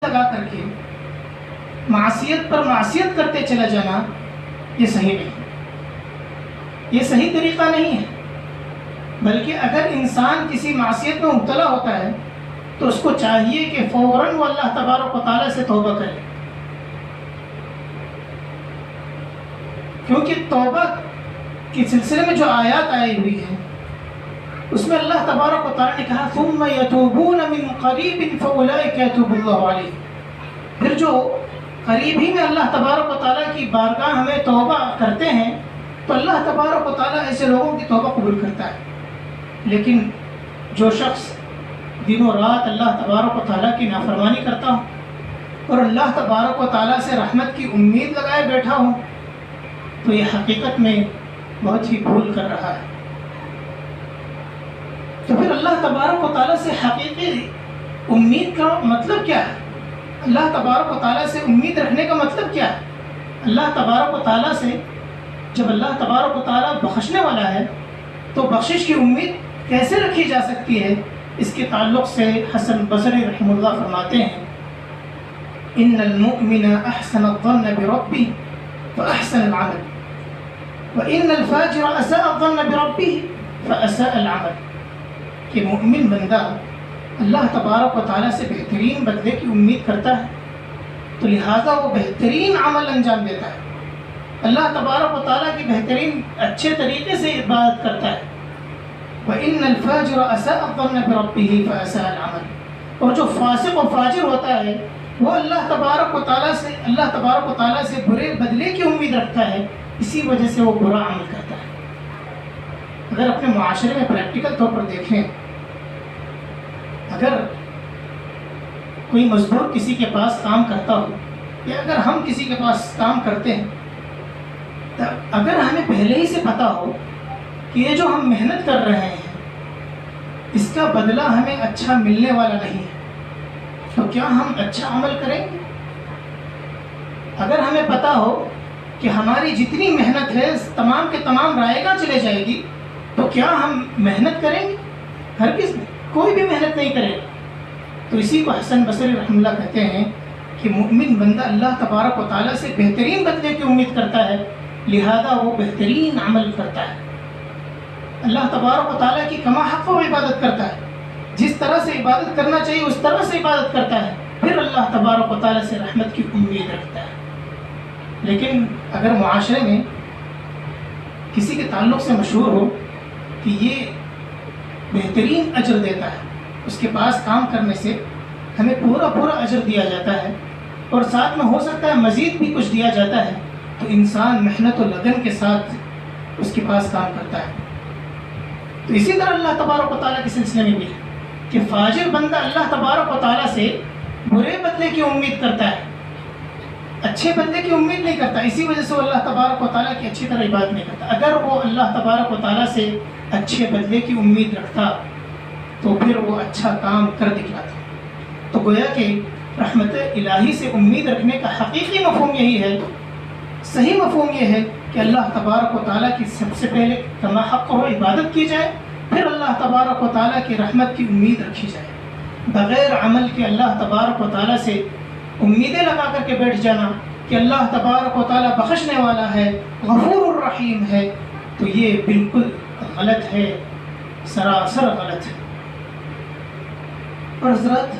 لگا کر کے معصیت پر معصیت کرتے چلا جانا یہ صحیح نہیں، یہ صحیح طریقہ نہیں ہے۔ بلکہ اگر انسان کسی معصیت میں مبتلا ہوتا ہے تو اس کو چاہیے کہ فوراً وہ اللہ تبارک و تعالیٰ سے توبہ کرے، کیونکہ توبہ کے سلسلے میں جو آیات آئی ہوئی ہیں اس میں اللہ تبارک و تعالیٰ نے کہا ثم یتوبون من قریب فاولئک یتوب اللہ علیہم، پھر جو قریب ہی میں اللہ تبارک و تعالیٰ کی بارگاہ میں توبہ کرتے ہیں تو اللہ تبارک و تعالیٰ ایسے لوگوں کی توبہ قبول کرتا ہے۔ لیکن جو شخص دن و رات اللہ تبارک و تعالیٰ کی نافرمانی کرتا ہو اور اللہ تبارک و تعالیٰ سے رحمت کی امید لگائے بیٹھا ہو تو یہ حقیقت میں بہت ہی بھول کر رہا ہے۔ تو پھر اللہ تبارک و تعالیٰ سے حقیقی امید کا مطلب کیا ہے؟ اللہ تبارک و تعالیٰ سے امید رکھنے کا مطلب کیا ہے؟ اللہ تبارک و تعالیٰ سے جب اللہ تبارک و تعالیٰ بخشنے والا ہے تو بخشش کی امید کیسے رکھی جا سکتی ہے؟ اس کے تعلق سے حسن بصری رحمہ اللہ فرماتے ہیں ان المؤمن احسن الظن بربه فاحسن العمل وان الفاجر اساء الظن بربه فاساء العمل، کہ مؤمن بندہ اللہ تبارک و تعالیٰ سے بہترین بدلے کی امید کرتا ہے تو لہٰذا وہ بہترین عمل انجام دیتا ہے، اللہ تبارک و تعالیٰ کی بہترین اچھے طریقے سے عبادت کرتا ہے۔ وَإِنَّ الْفَاجِرَ أَسَاءَ الظَّنَّ بِرَبِّهِ فَأَسَاءَ الْعَمَلَ، اور جو فاسق و فاجر ہوتا ہے وہ اللہ تبارک و تعالیٰ سے برے بدلے کی امید رکھتا ہے، اسی وجہ سے وہ برا عمل کرتا ہے۔ اگر اپنے معاشرے میں پریکٹیکل طور پر دیکھیں، اگر کوئی مزدور کسی کے پاس کام کرتا ہو یا اگر ہم کسی کے پاس کام کرتے ہیں، تو اگر ہمیں پہلے ہی سے پتہ ہو کہ یہ جو ہم محنت کر رہے ہیں اس کا بدلہ ہمیں اچھا ملنے والا نہیں ہے تو کیا ہم اچھا عمل کریں گے؟ اگر ہمیں پتہ ہو کہ ہماری جتنی محنت ہے تمام کے تمام رائے گاہ چلے جائے گی تو کیا ہم محنت کریں گے؟ ہرگز کوئی بھی محنت نہیں کرے گا۔ تو اسی کو حسن بصری رحمہ اللہ کہتے ہیں کہ مؤمن بندہ اللہ تبارک و تعالیٰ سے بہترین بدلے کی امید کرتا ہے، لہذا وہ بہترین عمل کرتا ہے، اللہ تبارک و تعالیٰ کی کما حق و عبادت کرتا ہے، جس طرح سے عبادت کرنا چاہیے اس طرح سے عبادت کرتا ہے، پھر اللہ تبارک و تعالیٰ سے رحمت کی امید رکھتا ہے۔ لیکن اگر معاشرے میں کسی کے تعلق سے مشہور ہو کہ یہ بہترین اجر دیتا ہے، اس کے پاس کام کرنے سے ہمیں پورا اجر دیا جاتا ہے اور ساتھ میں ہو سکتا ہے مزید بھی کچھ دیا جاتا ہے، تو انسان محنت و لگن کے ساتھ اس کے پاس کام کرتا ہے۔ تو اسی طرح اللہ تبارک و تعالیٰ کے سلسلے میں بھی ہے کہ فاجر بندہ اللہ تبارک و تعالیٰ سے برے بدلے کی امید کرتا ہے، اچھے بدلے کی امید نہیں کرتا، اسی وجہ سے وہ اللہ تبارک و تعالیٰ کی اچھی طرح عبادت نہیں کرتا۔ اگر وہ اللہ تبارک و تعالیٰ سے اچھے بدلے کی امید رکھتا تو پھر وہ اچھا کام کر دکھلاتا۔ تو گویا کہ رحمت الہی سے امید رکھنے کا حقیقی مفہوم یہی ہے، صحیح مفہوم یہ ہے کہ اللہ تبارک و تعالیٰ کی سب سے پہلے کما حق و عبادت کی جائے، پھر اللہ تبارک و تعالیٰ کی رحمت کی امید رکھی جائے۔ بغیر عمل کے اللہ تبارک و تعالیٰ سے امیدیں لگا کر کے بیٹھ جانا کہ اللہ تبارک و تعالیٰ بخشنے والا ہے، غفور الرحیم ہے، تو یہ بالکل غلط ہے، سراسر غلط ہے۔ اور حضرات،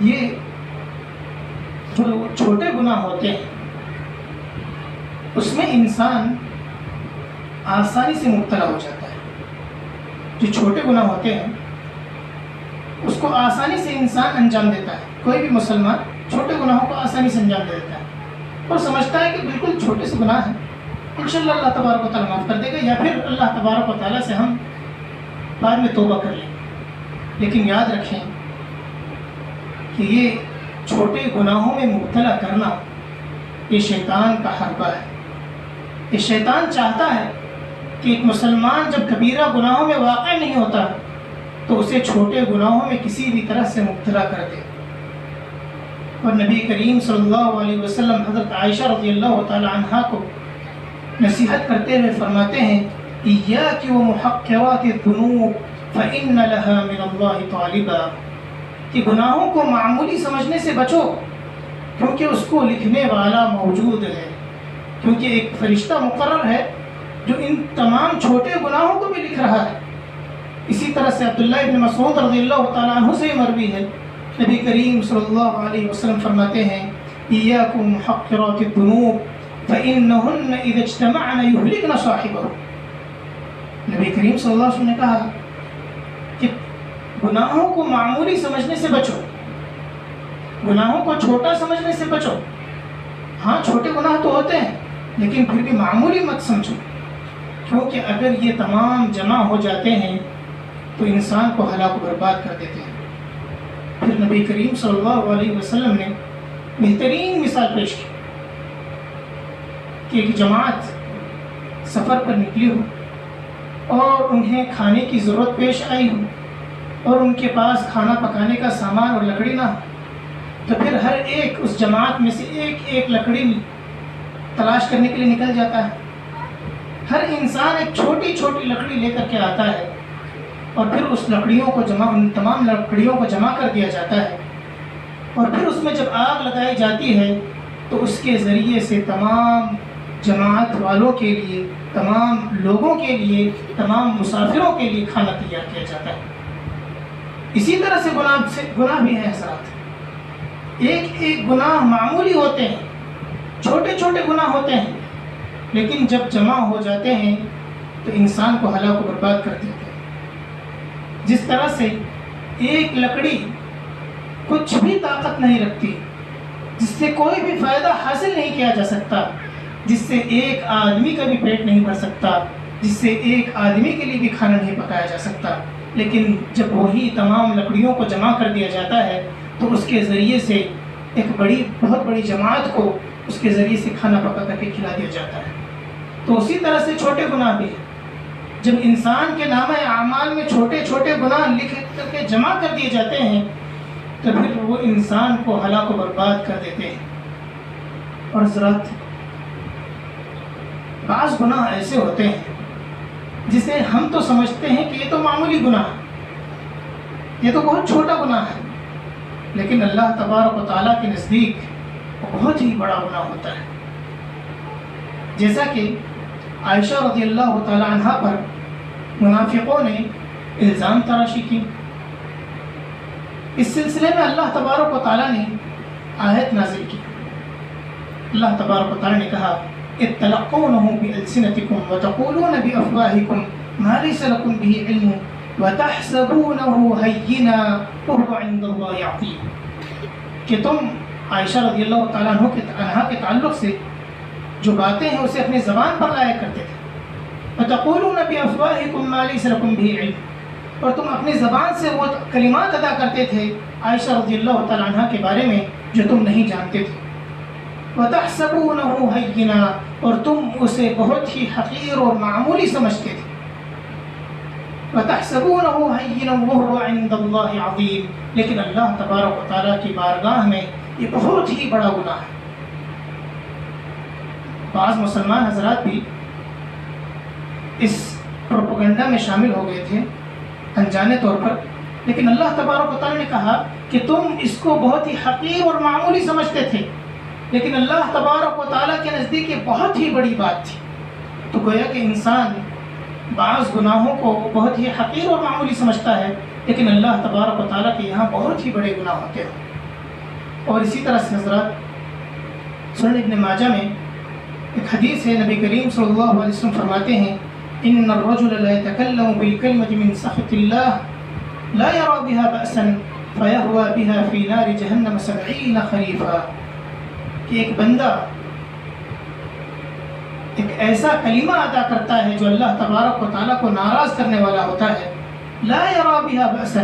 یہ جو چھوٹے گناہ ہوتے ہیں اس میں انسان آسانی سے مبتلا ہو جاتا ہے۔ جو چھوٹے گناہ ہوتے ہیں اس کو آسانی سے انسان انجام دیتا ہے، کوئی بھی مسلمان چھوٹے گناہوں کو آسانی سے انجام دے دیتا ہے اور سمجھتا ہے کہ بالکل چھوٹے سے گناہ ہیں، انشاءاللہ اللہ تبارک و تعالیٰ معاف کر دے گا، یا پھر اللہ تبارک و تعالیٰ سے ہم بعد میں توبہ کر لیں گے۔ لیکن یاد رکھیں کہ یہ چھوٹے گناہوں میں مبتلا کرنا یہ شیطان کا حربہ ہے۔ یہ شیطان چاہتا ہے کہ ایک مسلمان جب کبیرہ گناہوں میں واقع نہیں ہوتا تو اسے چھوٹے گناہوں میں کسی بھی طرح سے مبتلا کر دے۔ اور نبی کریم صلی اللہ علیہ وسلم حضرت عائشہ رضی اللہ تعالی عنہا کو نصیحت کرتے ہوئے فرماتے ہیں ایاک ومحقرات الذنوب فإن لها من اللہ طالبا، کہ گناہوں کو معمولی سمجھنے سے بچو، کیونکہ اس کو لکھنے والا موجود ہے، کیونکہ ایک فرشتہ مقرر ہے جو ان تمام چھوٹے گناہوں کو بھی لکھ رہا ہے۔ اسی طرح سے عبداللہ ابن مسعود رضی اللہ تعالیٰ عنہ سے مروی ہے، نبی کریم صلی اللہ علیہ وسلم فرماتے ہیں ایاکم محقرات الذنوب فإنہن اذا اجتمعن یہلکن صاحبہ۔ نبی کریم صلی اللہ علیہ وسلم نے کہا کہ گناہوں کو معمولی سمجھنے سے بچو، گناہوں کو چھوٹا سمجھنے سے بچو۔ ہاں چھوٹے گناہ تو ہوتے ہیں لیکن پھر بھی معمولی مت سمجھو، کیونکہ اگر یہ تمام جمع ہو جاتے ہیں تو انسان کو ہلاک و برباد کر دیتے ہیں۔ پھر نبی کریم صلی اللہ علیہ وسلم نے بہترین مثال پیش کی کہ ایک جماعت سفر پر نکلی ہو اور انہیں کھانے کی ضرورت پیش آئی ہو اور ان کے پاس کھانا پکانے کا سامان اور لکڑی نہ ہو، تو پھر ہر ایک اس جماعت میں سے ایک ایک لکڑی تلاش کرنے کے لیے نکل جاتا ہے۔ ہر انسان ایک چھوٹی چھوٹی لکڑی لے کر کے آتا ہے اور پھر اس لکڑیوں کو ان تمام لکڑیوں کو جمع کر دیا جاتا ہے، اور پھر اس میں جب آگ لگائی جاتی ہے تو اس کے ذریعے سے تمام جماعت والوں کے لیے، تمام لوگوں کے لیے، تمام مسافروں کے لیے کھانا تیار کیا جاتا ہے۔ اسی طرح سے گناہ بھی ہے حضرات، ایک ایک گناہ معمولی ہوتے ہیں، چھوٹے چھوٹے گناہ ہوتے ہیں، لیکن جب جمع ہو جاتے ہیں تو انسان کو ہلاک و برباد کر دیتے ہیں۔ جس طرح سے ایک لکڑی کچھ بھی طاقت نہیں رکھتی، جس سے کوئی بھی فائدہ حاصل نہیں کیا جا سکتا، جس سے ایک آدمی کا بھی پیٹ نہیں بھر سکتا، جس سے ایک آدمی کے لیے بھی کھانا نہیں پکایا جا سکتا، لیکن جب وہی تمام لکڑیوں کو جمع کر دیا جاتا ہے تو اس کے ذریعے سے ایک بہت بڑی جماعت کو اس کے ذریعے سے کھانا پکا کر کے کھلا دیا جاتا ہے۔ تو اسی طرح سے چھوٹے گناہ بھی ہیں، جب انسان کے نامہ اعمال میں چھوٹے چھوٹے گناہ لکھ کر کے جمع کر دیے جاتے ہیں تو پھر وہ انسان کو ہلاک و برباد کر دیتے ہیں۔ اور حضرات بعض گناہ ایسے ہوتے ہیں جسے ہم تو سمجھتے ہیں کہ یہ تو معمولی گناہ ہے، یہ تو بہت چھوٹا گناہ ہے، لیکن اللہ تبارک و تعالیٰ کے نزدیک وہ بہت ہی بڑا گناہ ہوتا ہے۔ جیسا کہ عائشہ رضی اللہ تعالی عنہ پر منافقوں نے الزام تراشی کی، اس سلسلے میں اللہ تبارک و تعالیٰ نے آیت نازل کی۔ اللہ تبارک و تعالیٰ نے کہا اذ تلقونه بألسنتكم وتقولون بأفواهكم ما ليس لكم به علم وتحسبونه هينا وهو عند الله عظيم، کہ تم عائشہ رضی اللہ تعالیٰ عنہ کے تعلق سے جو باتیں ہیں اسے اپنی زبان پر لایا کرتے تھے، وتقولون بأفواهكم ما ليس لكم به علم، اور تم اپنی زبان سے وہ کلمات ادا کرتے تھے عائشہ رضی اللہ تعالیٰ عنہ کے بارے میں جو تم نہیں جانتے تھے، وَتَحْسَبُونَهُ هَيِّنًا، اور تم اسے بہت ہی حقیر اور معمولی سمجھتے تھے، وَتَحْسَبُونَهُ هَيِّنًا وَهُوَ عِندَ اللَّهِ عَظِيمٌ، لیکن اللہ تبارک و تعالیٰ کی بارگاہ میں یہ بہت ہی بڑا گناہ ہے۔ بعض مسلمان حضرات بھی اس پروپیگنڈا میں شامل ہو گئے تھے انجانے طور پر، لیکن اللہ تبارک و تعالیٰ نے کہا کہ تم اس کو بہت ہی حقیر اور معمولی سمجھتے تھے، لیکن اللہ تبارک و تعالیٰ کے نزدیک یہ بہت ہی بڑی بات تھی۔ تو گویا کہ انسان بعض گناہوں کو بہت ہی حقیر اور معمولی سمجھتا ہے، لیکن اللہ تبارک و تعالیٰ کے یہاں بہت ہی بڑے گناہ ہوتے ہیں۔ اور اسی طرح سے حضرات سنن ابن ماجہ میں ایک حدیث ہے، نبی کریم صلی اللہ علیہ وسلم فرماتے ہیں ان الرجل لا يتكلم بالكلمة من سخط الله لا يرى بها بأسا فيهوى بها في نار جهنم 70 خريفا، کہ ایک بندہ ایک ایسا کلمہ ادا کرتا ہے جو اللہ تبارک و تعالیٰ کو ناراض کرنے والا ہوتا ہے، لا يرى بها بأسا،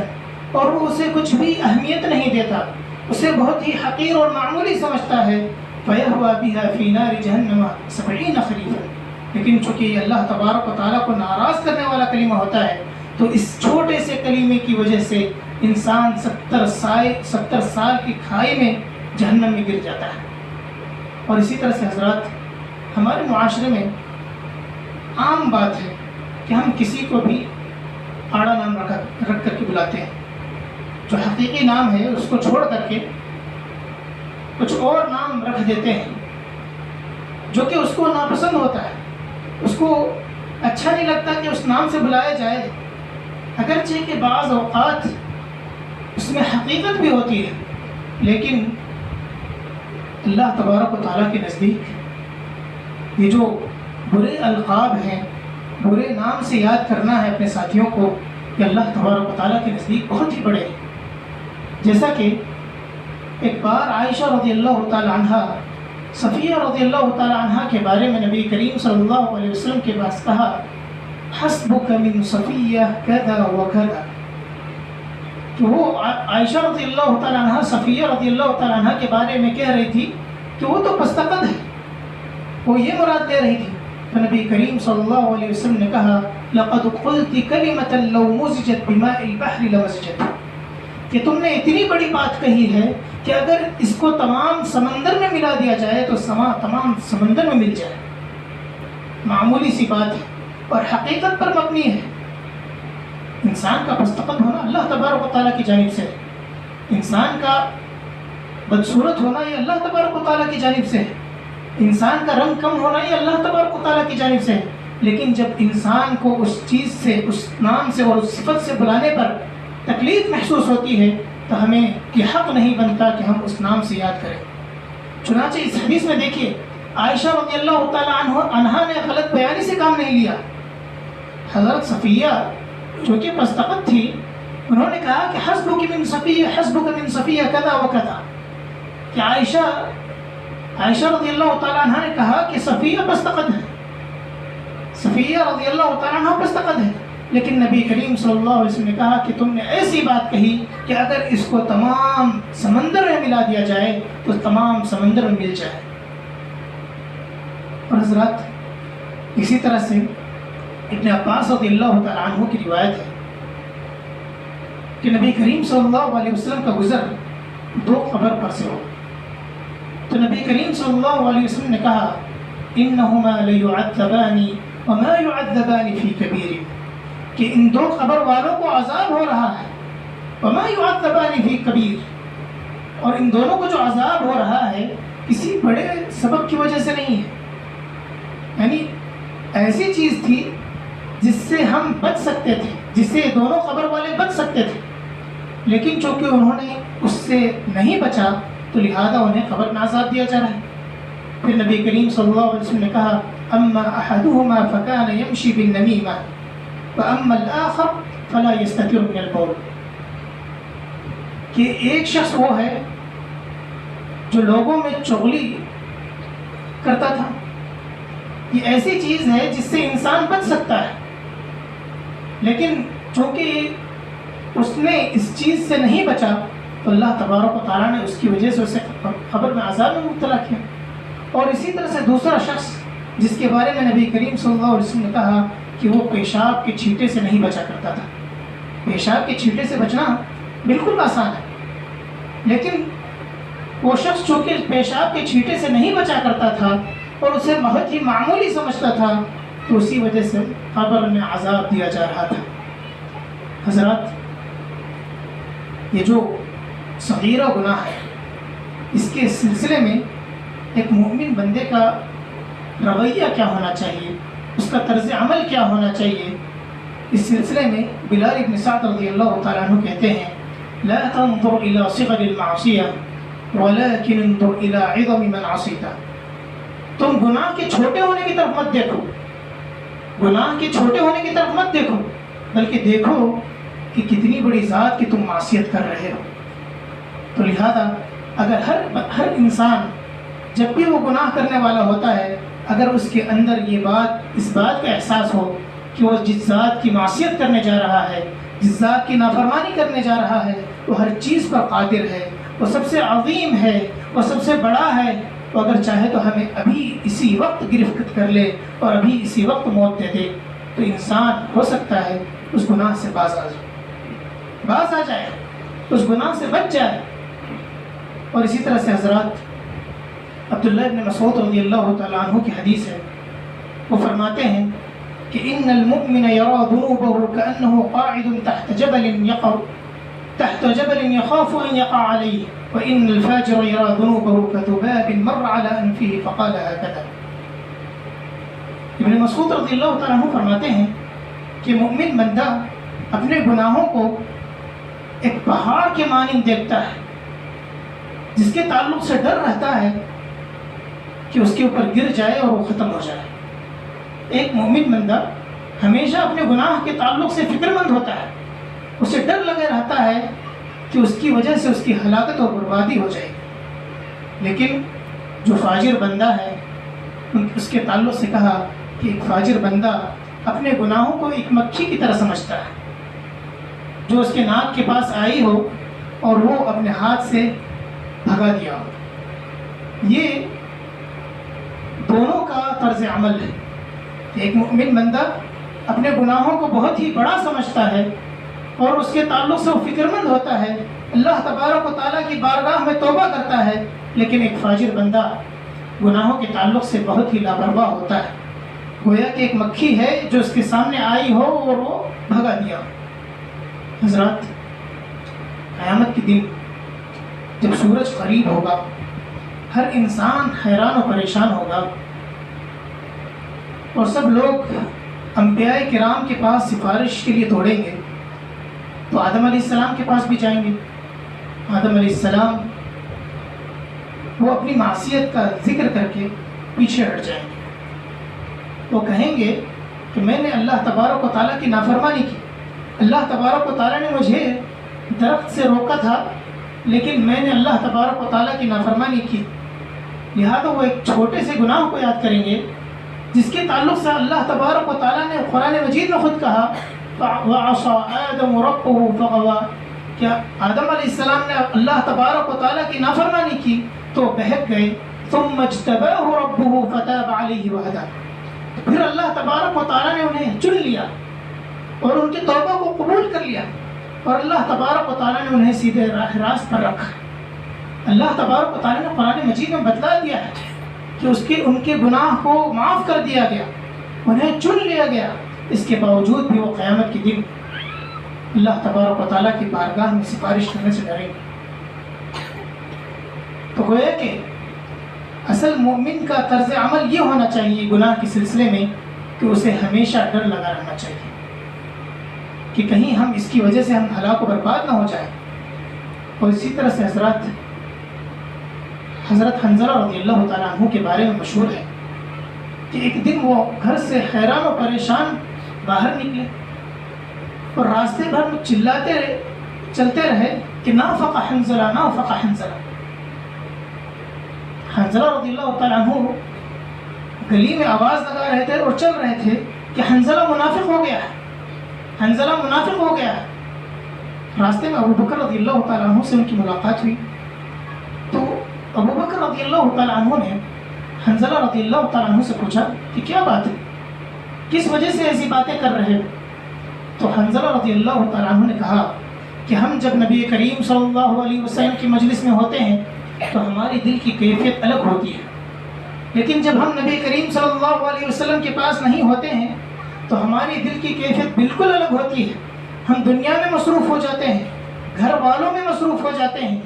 اور وہ اسے کچھ بھی اہمیت نہیں دیتا، اسے بہت ہی حقیر اور معمولی سمجھتا ہے، فَيَهْوَى بِهَا فِي نَارِ جَهَنَّمَ 70 خَرِيفًا، لیکن چونکہ یہ اللہ تبارک و تعالیٰ کو ناراض کرنے والا کلمہ ہوتا ہے تو اس چھوٹے سے کلمے کی وجہ سے انسان 70 سال کی کھائی میں جہنم میں گر جاتا ہے۔ اور اسی طرح سے حضرات ہمارے معاشرے میں عام بات ہے کہ ہم کسی کو بھی آڑا نام رکھ کر کے بلاتے ہیں، جو حقیقی نام ہے اس کو چھوڑ کر کے کچھ اور نام رکھ دیتے ہیں جو کہ اس کو ناپسند ہوتا ہے، اس کو اچھا نہیں لگتا کہ اس نام سے بلایا جائے، اگرچہ کہ بعض اوقات اس میں حقیقت بھی ہوتی ہے، لیکن اللہ تبارک و تعالیٰ کے نزدیک یہ جو برے القاب ہیں، برے نام سے یاد کرنا ہے اپنے ساتھیوں کو، یہ اللہ تبارک و تعالیٰ کے نزدیک بہت ہی بڑے ہیں۔ جیسا کہ ایک بار عائشہ رضی اللہ تعالی عنہ صفیہ رضی اللہ تعالی عنہ کے بارے میں نبی کریم صلی اللہ علیہ وسلم کے پاس کہا حسبک من صفیہ کذا وکذا، کہ وہ عائشہ رضی اللہ تعالی عنہ صفیہ رضی اللہ تعالی عنہ کے بارے میں کہہ رہی تھی کہ وہ تو پستقد ہے، وہ یہ مراد دے رہی تھی۔ تو نبی کریم صلی اللہ علیہ وسلم نے کہا لقد قلت کلمۃ لو مزجت بماء البحر لمزجت، کہ تم نے اتنی بڑی بات کہی ہے کہ اگر اس کو تمام سمندر میں ملا دیا جائے تو تمام سمندر میں مل جائے۔ معمولی سی بات ہے اور حقیقت پر مبنی ہے۔ انسان کا پستقد ہونا اللہ تبارک و تعالیٰ کی جانب سے ہے، انسان کا بدصورت ہونا یہ اللہ تبارک و تعالیٰ کی جانب سے ہے، انسان کا رنگ کم ہونا یہ اللہ تبارک و تعالیٰ کی جانب سے ہے۔ لیکن جب انسان کو اس چیز سے، اس نام سے اور اس صفت سے بلانے پر تکلیف محسوس ہوتی ہے تو ہمیں یہ حق نہیں بنتا کہ ہم اس نام سے یاد کریں۔ چنانچہ اس حدیث میں دیکھیے عائشہ رضی اللہ تعالیٰ عنہا نے غلط بیانی سے کام نہیں لیا۔ حضرت صفیہ جو کہ پستقد تھی، انہوں نے کہا کہ حسبک من صفیہ، حسبک من صفیہ کذا وکذا، کہ عائشہ رضی اللہ تعالیٰ عنہ نے کہا کہ صفیہ پستقد ہے، صفیہ رضی اللہ تعالیٰ عنہ پستقد ہے، لیکن نبی کریم صلی اللہ علیہ وسلم نے کہا کہ تم نے ایسی بات کہی کہ اگر اس کو تمام سمندر میں ملا دیا جائے تو تمام سمندر میں مل جائے۔ اور حضرات اسی طرح سے ابن عباس رضی اللہ تعالیٰ عنہ کی روایت ہے کہ نبی کریم صلی اللہ علیہ وسلم کا گزر دو قبر پر سے ہو، تو نبی کریم صلی اللہ علیہ وسلم نے کہا انہما لیعذبان وما یعذبان فی کبیر، کہ ان دو قبر والوں کو عذاب ہو رہا ہے، وما یعذبان فی کبیر، اور ان دونوں کو جو عذاب ہو رہا ہے کسی بڑے سبب کی وجہ سے نہیں ہے، یعنی ایسی چیز تھی جس سے ہم بچ سکتے تھے، جس سے دونوں قبر والے بچ سکتے تھے، لیکن چونکہ انہوں نے اس سے نہیں بچا تو لہذا انہیں قبر میں عذاب دیا جا رہا ہے۔ پھر نبی کریم صلی اللہ علیہ وسلم نے کہا اما احدهما فكان يمشي بالنميمة واما الاخر فلا يستتر من البول، کہ ایک شخص وہ ہے جو لوگوں میں چغلی کرتا تھا، یہ ایسی چیز ہے جس سے انسان بچ سکتا ہے، لیکن چونکہ اس نے اس چیز سے نہیں بچا تو اللہ تبارک و تعالیٰ نے اس کی وجہ سے اسے قبر میں عذاب میں مبتلا کیا۔ اور اسی طرح سے دوسرا شخص جس کے بارے میں نبی کریم صلی اللہ علیہ وسلم نے کہا کہ وہ پیشاب کے چھینٹے سے نہیں بچا کرتا تھا۔ پیشاب کے چھینٹے سے بچنا بالکل آسان ہے، لیکن وہ شخص جو کہ پیشاب کے چھینٹے سے نہیں بچا کرتا تھا اور اسے بہت ہی معمولی سمجھتا تھا تو اسی وجہ سے قبر میں عذاب دیا جا رہا تھا۔ حضرات یہ جو صغیرہ گناہ ہے اس کے سلسلے میں ایک مومن بندے کا رویہ کیا ہونا چاہیے، اس کا طرز عمل کیا ہونا چاہیے، اس سلسلے میں بلال ابن سعد رضی اللہ تعالیٰ عنہ کہتے ہیں لا تنظر الى صغر المعصیہ ولكن انظر الى عظم من عصیتہ، تم گناہ کے چھوٹے ہونے کی طرف مت دیکھو، گناہ کے چھوٹے ہونے کی طرف مت دیکھو، بلکہ دیکھو کہ کتنی بڑی ذات کی تم معصیت کر رہے ہو۔ تو لہذا اگر ہر انسان جب بھی وہ گناہ کرنے والا ہوتا ہے، اگر اس کے اندر اس بات کا احساس ہو کہ وہ جس ذات کی معصیت کرنے جا رہا ہے، جس ذات کی نافرمانی کرنے جا رہا ہے، وہ ہر چیز پر قادر ہے، وہ سب سے عظیم ہے، وہ سب سے بڑا ہے، وہ اگر چاہے تو ہمیں ابھی اسی وقت گرفت کر لے اور ابھی اسی وقت موت دے دے، تو انسان ہو سکتا ہے اس گناہ سے باز آ جائے، اس گناہ سے بچ جائے۔ اور اسی طرح سے حضرات عبداللہ ابن مسعود رضی اللہ تعالیٰ عنہ کی حدیث ہے، وہ فرماتے ہیں کہ ان المؤمن یرى ذنوبه كأنه قاعد تحت جبل يقع تحت جبل يخاف أن يقع عليه وإن الفاجر يرى ذنوبه كذباب مر على أنفه فقال هكذا. ابن مسعود رضی اللہ تعالیٰ عنہ فرماتے ہیں کہ مومن بندہ اپنے گناہوں کو ایک پہاڑ کے مانند دیکھتا ہے جس کے تعلق سے ڈر رہتا ہے کہ اس کے اوپر گر جائے اور وہ ختم ہو جائے. ایک مومن بندہ ہمیشہ اپنے گناہ کے تعلق سے فکر مند ہوتا ہے, اسے ڈر لگے رہتا ہے کہ اس کی وجہ سے اس کی ہلاکت اور بربادی ہو جائے گی. لیکن جو فاجر بندہ ہے اس کے تعلق سے کہا کہ ایک فاجر بندہ اپنے گناہوں کو ایک مکھی کی طرح سمجھتا ہے جو اس کے ناک کے پاس آئی ہو اور وہ اپنے ہاتھ سے بھگا دیا ہو. یہ دونوں کا طرز عمل ہے. ایک مومن بندہ اپنے گناہوں کو بہت ہی بڑا سمجھتا ہے اور اس کے تعلق سے وہ فکر مند ہوتا ہے, اللہ تبارک و تعالیٰ کی بارگاہ میں توبہ کرتا ہے. لیکن ایک فاجر بندہ گناہوں کے تعلق سے بہت ہی لاپرواہ ہوتا ہے, گویا کہ ایک مکھی ہے جو اس کے سامنے آئی ہو اور وہ بھگا دیا. حضرات, قیامت کے دن جب سورج قریب ہوگا ہر انسان حیران و پریشان ہوگا اور سب لوگ انبیاء کرام کے پاس سفارش کے لیے دوڑیں گے. تو آدم علیہ السلام کے پاس بھی جائیں گے. آدم علیہ السلام وہ اپنی معصیت کا ذکر کر کے پیچھے ہٹ جائیں گے. وہ کہیں گے کہ میں نے اللہ تبارک و تعالیٰ کی نافرمانی کی, اللہ تبارک و تعالیٰ نے مجھے درخت سے روکا تھا لیکن میں نے اللہ تبارک و تعالیٰ کی نافرمانی کی. لہذا وہ ایک چھوٹے سے گناہ کو یاد کریں گے جس کے تعلق سے اللہ تبارک و تعالیٰ نے قرآن مجید میں خود کہا وَعَصَىٰ آدَمُ رَبَّهُ فَغَوَىٰ, کیا آدم علیہ السلام نے اللہ تبارک و تعالیٰ کی نافرمانی کی تو بہک گئے. ثُمَّ اجْتَبَاهُ رَبُّهُ فَتَابَ عَلَيْهِ وَهَدَىٰ, پھر اللہ تبارک و تعالیٰ نے انہیں چن لیا اور ان کی توبہ کو قبول کر لیا اور اللہ تبارک و تعالیٰ نے انہیں سیدھے راہ راست پر رکھا. اللہ تبارک و تعالیٰ نے قرآن مجید میں بتلا دیا ہے کہ ان کے گناہ کو معاف کر دیا گیا, انہیں چن لیا گیا. اس کے باوجود بھی وہ قیامت کے دن اللہ تبارک و تعالیٰ کی بارگاہ میں سفارش کرنے سے ڈریں گے. تو گویا کہ اصل مومن کا طرز عمل یہ ہونا چاہیے گناہ کے سلسلے میں کہ اسے ہمیشہ ڈر لگا رہنا چاہیے کہ کہیں ہم اس کی وجہ سے ہم ہلاک و برباد نہ ہو جائیں. اور اسی طرح سے حضرت حنظلہ رضی اللہ تعالیٰ عنہ کے بارے میں مشہور ہے کہ ایک دن وہ گھر سے حیران و پریشان باہر نکلے اور راستے بھر میں چلتے رہے کہ نافق حنظلہ نافق حنظلہ. حنظلہ رضی اللہ تعالیٰ عنہ گلی میں آواز لگا رہے تھے اور چل رہے تھے کہ حنظلہ منافق ہو گیا ہے, حنظلہ منافق ہو گیا ہے. راستے میں ابو بکر رضی اللہ تعالیٰ عنہ سے ان کی ملاقات ہوئی تو ابو بکر رضی اللہ تعالیٰ عنہ نے حنظلہ رضی اللہ تعالیٰ عنہ سے پوچھا کہ کیا بات ہے, کس وجہ سے ایسی باتیں کر رہے ہو. تو حنظلہ رضی اللہ تعالیٰ عنہ نے کہا کہ ہم جب نبی کریم صلی اللہ علیہ وسلم کی مجلس میں ہوتے ہیں تو ہماری دل کی کیفیت الگ ہوتی ہے, لیکن جب ہم نبی کریم صلی اللہ علیہ وسلم کے پاس نہیں ہوتے ہیں تو ہماری دل کی کیفیت بالکل الگ ہوتی ہے. ہم دنیا میں مصروف ہو جاتے ہیں, گھر والوں میں مصروف ہو جاتے ہیں.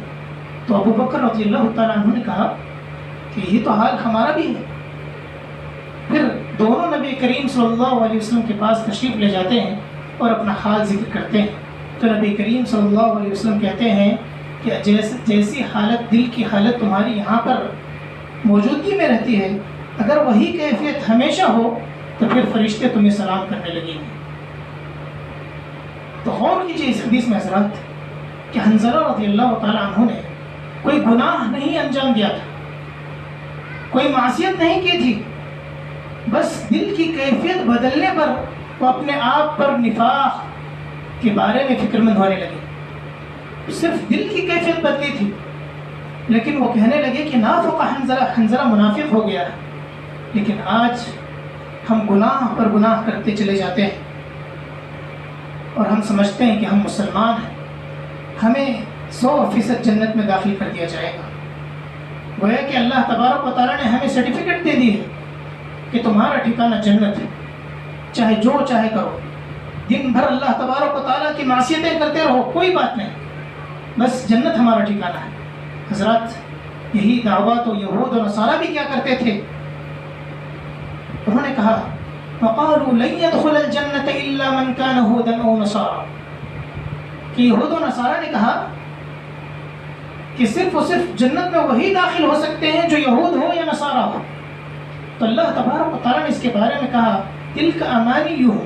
تو ابو بکر رضی اللہ تعالیٰ عنہ نے کہا کہ یہ تو حال ہمارا بھی ہے. پھر دونوں نبی کریم صلی اللہ علیہ وسلم کے پاس تشریف لے جاتے ہیں اور اپنا حال ذکر کرتے ہیں. تو نبی کریم صلی اللہ علیہ وسلم کہتے ہیں کہ جیسی حالت دل کی حالت تمہاری یہاں پر موجودگی میں رہتی ہے, اگر وہی کیفیت ہمیشہ ہو تو پھر فرشتے تمہیں سلام کرنے لگیں گے. تو غور کیجیے اس حدیث میں حضرات کہ حنظلہ رضی اللہ تعالیٰ عنہ نے کوئی گناہ نہیں انجام دیا تھا, کوئی معصیت نہیں کی تھی, بس دل کی کیفیت بدلنے پر وہ اپنے آپ پر نفاق کے بارے میں فکر مند ہونے لگے. صرف دل کی کیفیت بدلی تھی, لیکن وہ کہنے لگے کہ نافق حنظلہ, حنظلہ منافق ہو گیا. لیکن آج ہم گناہ پر گناہ کرتے چلے جاتے ہیں اور ہم سمجھتے ہیں کہ ہم مسلمان ہیں, ہمیں 100% جنت میں داخل کر دیا جائے گا. گویا کہ اللہ تبارک و تعالیٰ نے ہمیں سرٹیفکیٹ دے دی ہے کہ تمہارا ٹھکانہ جنت ہے, چاہے جو چاہے کرو, دن بھر اللہ تبارک و تعالیٰ کی معصیتیں کرتے رہو, کوئی بات نہیں, بس جنت ہمارا ٹھکانہ ہے۔ حضرات یہی دعویٰ تو یہود و نصارہ بھی کیا کرتے تھے۔ انہوں نے کہا وَقَالُوا لَن يَدْخُلَ الْجَنَّةَ إِلَّا مَنْ كَانَ هُودًا أَوْ نَصَارَىٰ، کہ یہود و نصارہ نے کہا کہ صرف و صرف جنت میں وہی داخل ہو سکتے ہیں جو یہود ہو یا نصارہ ہو۔ تو اللہ تبارک و تعالیٰ نے اس کے بارے میں کہا تِلْكَ أَمَانِيُّهُمْ،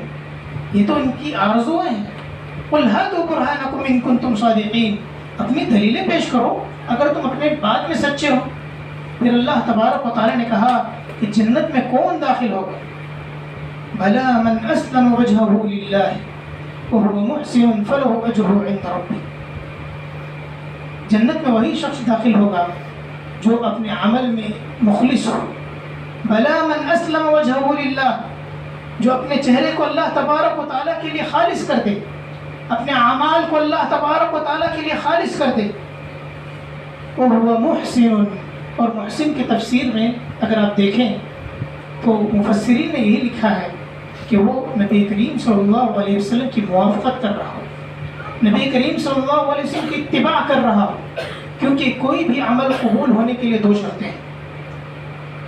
یہ تو ان کی آرزویں ہیں۔ قُلْ هَاتُوا بُرْهَانَكُمْ إِن كُنتُمْ صَادِقِينَ، اپنی دلیلیں پیش کرو اگر تم اپنے بات میں سچے ہو۔ پھر اللہ تبارک و تعالیٰ نے کہا کہ جنت میں کون داخل ہوگا؟ بَلَا مَنْ أَسْلَمَ وَجْهَهُ لِلَّهِ وَهُوَ مُحْسِنٌ فَلَهُ أَجْرُهُ عِندَ رَبِّهِ، جنت میں وہی شخص داخل ہوگا جو اپنے عمل میں مخلص ہو۔ بَلَا مَنْ أَسْلَمَ وَجْهَهُ لِلَّهِ، جو اپنے چہرے کو اللہ تبارک و تعالیٰ کے لیے خالص کر دے، اپنے اعمال کو اللہ تبارک و تعالیٰ کے لیے خالص کر دے۔ وَهُوَ مُحْسِنٌ، اور محسن کی تفسیر میں اگر آپ دیکھیں تو مفسرین نے یہی لکھا ہے کہ وہ نبی کریم صلی اللہ علیہ وسلم کی موافقت کر رہا ہو، نبی کریم صلی اللہ علیہ وسلم کی اتباع کر رہا ہو، کیونکہ کوئی بھی عمل قبول ہونے کے لیے دو شرطیں ہیں۔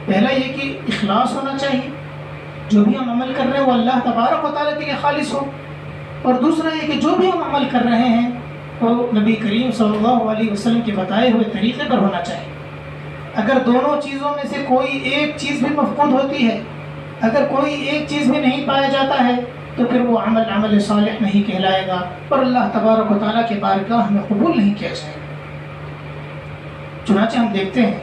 پہلا یہ کہ اخلاص ہونا چاہیے، جو بھی ہم عمل کر رہے ہیں وہ اللہ تبارک و تعالیٰ کے لیے خالص ہو، اور دوسرا یہ کہ جو بھی ہم عمل کر رہے ہیں وہ نبی کریم صلی اللہ علیہ وسلم کے بتائے ہوئے طریقے پر ہونا چاہیے۔ اگر دونوں چیزوں میں سے کوئی ایک چیز بھی مفقود ہوتی ہے، اگر کوئی ایک چیز بھی نہیں پایا جاتا ہے تو پھر وہ عمل صالح نہیں کہلائے گا اور اللہ تبارک و تعالیٰ کے بارگاہ میں قبول نہیں کیا جائے گا۔ چنانچہ ہم دیکھتے ہیں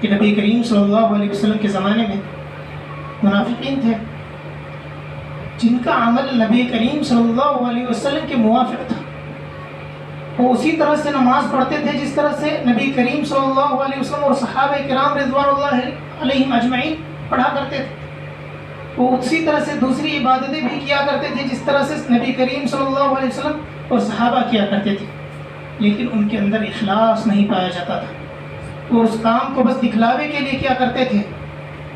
کہ نبی کریم صلی اللہ علیہ وسلم کے زمانے میں منافقین تھے جن کا عمل نبی کریم صلی اللہ علیہ وسلم کے موافق تھا۔ وہ اسی طرح سے نماز پڑھتے تھے جس طرح سے نبی کریم صلی اللہ علیہ وسلم اور صحابہ کرام رضوان اللہ علیہم اجمعین پڑھا کرتے تھے۔ وہ اسی طرح سے دوسری عبادتیں بھی کیا کرتے تھے جس طرح سے نبی کریم صلی اللہ علیہ وسلم اور صحابہ کیا کرتے تھے، لیکن ان کے اندر اخلاص نہیں پایا جاتا تھا۔ وہ اس کام کو بس دکھلاوے کے لیے کیا کرتے تھے،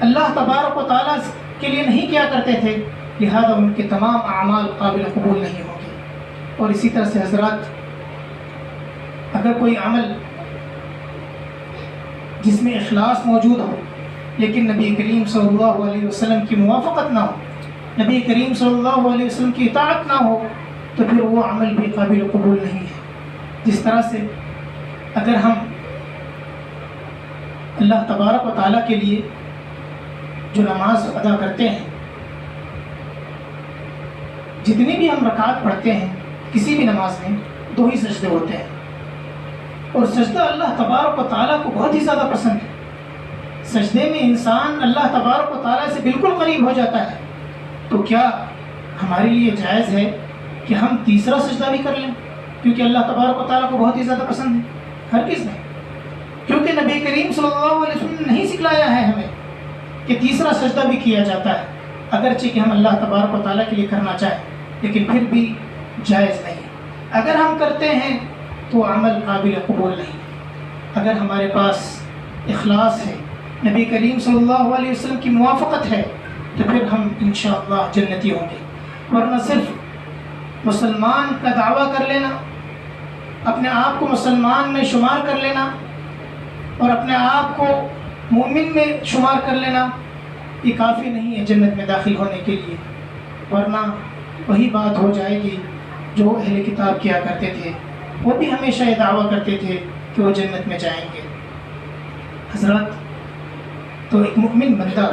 اللہ تبارک و تعالیٰ کے لیے نہیں کیا کرتے تھے، لہذا ان کے تمام اعمال قابل قبول نہیں ہوں گے۔ اور اسی طرح سے حضرات اگر کوئی عمل جس میں اخلاص موجود ہو لیکن نبی کریم صلی اللہ علیہ وسلم کی موافقت نہ ہو، نبی کریم صلی اللہ علیہ وسلم کی اطاعت نہ ہو، تو پھر وہ عمل بھی قابل قبول نہیں ہے۔ جس طرح سے اگر ہم اللہ تبارک و تعالیٰ کے لیے جو نماز ادا کرتے ہیں، جتنی بھی ہم رکعت پڑھتے ہیں کسی بھی نماز میں، دو ہی سجدے ہوتے ہیں، اور سجدہ اللہ تبارک و تعالیٰ کو بہت ہی زیادہ پسند ہے۔ سجدے میں انسان اللہ تبارک و تعالیٰ سے بالکل قریب ہو جاتا ہے۔ تو کیا ہمارے لیے جائز ہے کہ ہم تیسرا سجدہ بھی کر لیں کیونکہ اللہ تبارک و تعالیٰ کو بہت ہی زیادہ پسند ہے؟ ہرگز نہیں، کیونکہ نبی کریم صلی اللہ علیہ وسلم نے نہیں سکھلایا ہے ہمیں کہ تیسرا سجدہ بھی کیا جاتا ہے، اگرچہ کہ ہم اللہ تبارک و تعالیٰ کے لیے کرنا چاہیں، لیکن پھر بھی جائز نہیں۔ اگر ہم کرتے ہیں تو عمل قابل قبول نہیں۔ اگر ہمارے پاس اخلاص ہے، نبی کریم صلی اللہ علیہ وسلم کی موافقت ہے، تو پھر ہم انشاءاللہ جنتی ہوں گے۔ ورنہ صرف مسلمان کا دعویٰ کر لینا، اپنے آپ کو مسلمان میں شمار کر لینا اور اپنے آپ کو مومن میں شمار کر لینا، یہ کافی نہیں ہے جنت میں داخل ہونے کے لیے، ورنہ وہی بات ہو جائے گی جو اہل کتاب کیا کرتے تھے۔ وہ بھی ہمیشہ یہ دعویٰ کرتے تھے کہ وہ جنت میں جائیں گے۔ حضرات، تو ایک مومن بندہ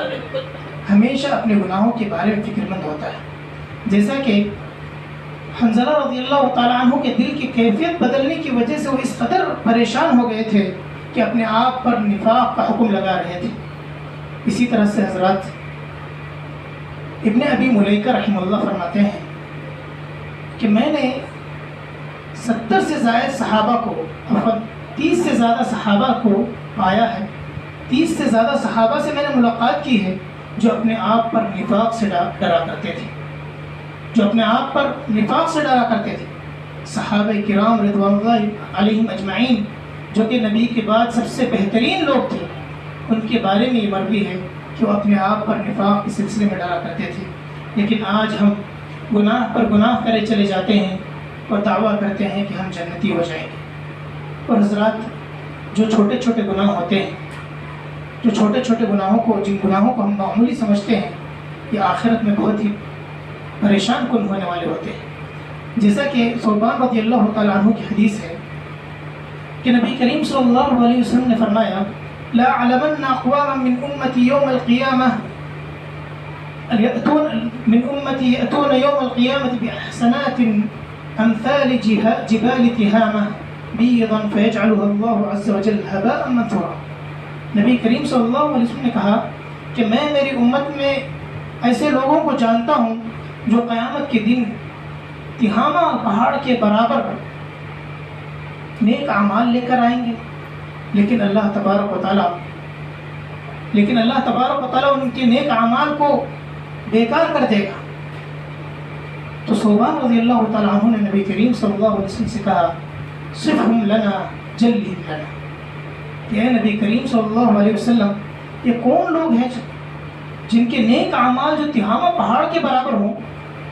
ہمیشہ اپنے گناہوں کے بارے میں فکر مند ہوتا ہے، جیسا کہ حنظلہ رضی اللہ تعالیٰ عنہ کے دل کی کیفیت بدلنے کی وجہ سے وہ اس قدر پریشان ہو گئے تھے کہ اپنے آپ پر نفاق کا حکم لگا رہے تھے۔ اسی طرح سے حضرات ابن ابی ملیکہ رحمہ اللہ فرماتے ہیں کہ میں نے 70 سے زائد صحابہ کو، 30 سے زیادہ صحابہ کو پایا ہے، 30 سے زیادہ صحابہ سے میں نے ملاقات کی ہے جو اپنے آپ پر نفاق سے ڈرا کرتے تھے، جو اپنے آپ پر نفاق سے ڈرا کرتے تھے۔ صحابہ کرام رضوان اللہ علیہم اجمعین جو کہ نبی کے بعد سب سے بہترین لوگ تھے، ان کے بارے میں یہ مروی ہے کہ وہ اپنے آپ پر نفاق کے سلسلے میں ڈرا کرتے تھے۔ لیکن آج ہم گناہ پر گناہ کرے چلے جاتے ہیں اور دعویٰ کرتے ہیں کہ ہم جنتی ہو جائیں گے۔ اور حضرات، جو چھوٹے چھوٹے گناہ ہوتے ہیں، جو چھوٹے چھوٹے گناہوں کو، جن گناہوں کو ہم معمولی سمجھتے ہیں، یہ آخرت میں بہت ہی پریشان کن ہونے والے ہوتے ہیں۔ جیسا کہ ثوبان رضی اللہ تعالیٰ عنہ کی حدیث ہے کہ نبی کریم صلی اللہ علیہ وسلم نے فرمایا لا علمن اقواما من امتی یوم القیامہ من امتی یأتون یوم القیامة بأحسنات امثال جبال تہامہ بیضا فیجعلها اللہ عز وجل ہباء منثورا۔ نبی کریم صلی اللہ علیہ وسلم نے کہا کہ میں میری امت میں ایسے لوگوں کو جانتا ہوں جو قیامت کے دن تہامہ پہاڑ کے برابر نیک اعمال لے کر آئیں گے، لیکن اللہ تبارک و تعالیٰ ان کے نیک اعمال کو بیکار کر دے گا۔ تو ثوبان رضی اللہ تعالیٰ عنہ نے نبی کریم صلی اللہ علیہ وسلم سے کہا صفہم لنا جلہم لنا، کہ اے نبی کریم صلی اللہ علیہ وسلم، یہ کون لوگ ہیں جن کے نیک اعمال جو تہامہ پہاڑ کے برابر ہوں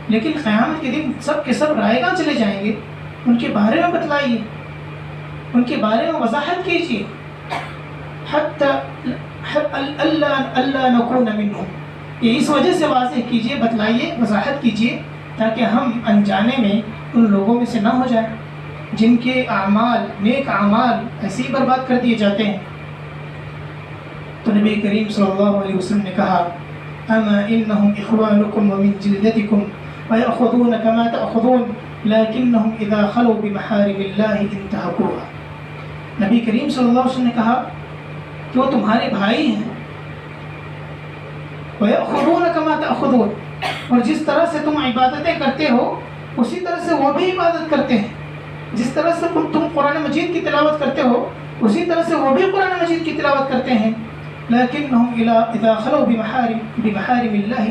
لیکن قیامت کے دن سب کے سب رائیگاں چلے جائیں گے؟ ان کے بارے میں بتلائیے، ان کے بارے میں وضاحت کیجیے، اللہ نکون منہم، یہ اس وجہ سے واضح کیجیے، بتلائیے، وضاحت کیجیے تاکہ ہم انجانے میں ان لوگوں میں سے نہ ہو جائیں جن کے اعمال، نیک اعمال ایسے ہی برباد کر دیے جاتے ہیں۔ تو نبی کریم صلی اللہ علیہ وسلم نے کہا اما انہم اخوانکم ومن جلدتکم ویأخذون کما تأخذون لیکنہم اذا خلوا بمحارم اللہ انتہکوها۔ نبی کریم صلی اللہ علیہ وسلم نے کہا کہ وہ تمہارے بھائی ہیں، وَيَأْخُذُونَ كَمَا تَأْخُذُونَ، اور جس طرح سے تم عبادتیں کرتے ہو اسی طرح سے وہ بھی عبادت کرتے ہیں، جس طرح سے تم قرآن مجید کی تلاوت کرتے ہو اسی طرح سے وہ بھی قرآن مجید کی تلاوت کرتے ہیں، لیکنہم اذا خلوا بمحارم اللہ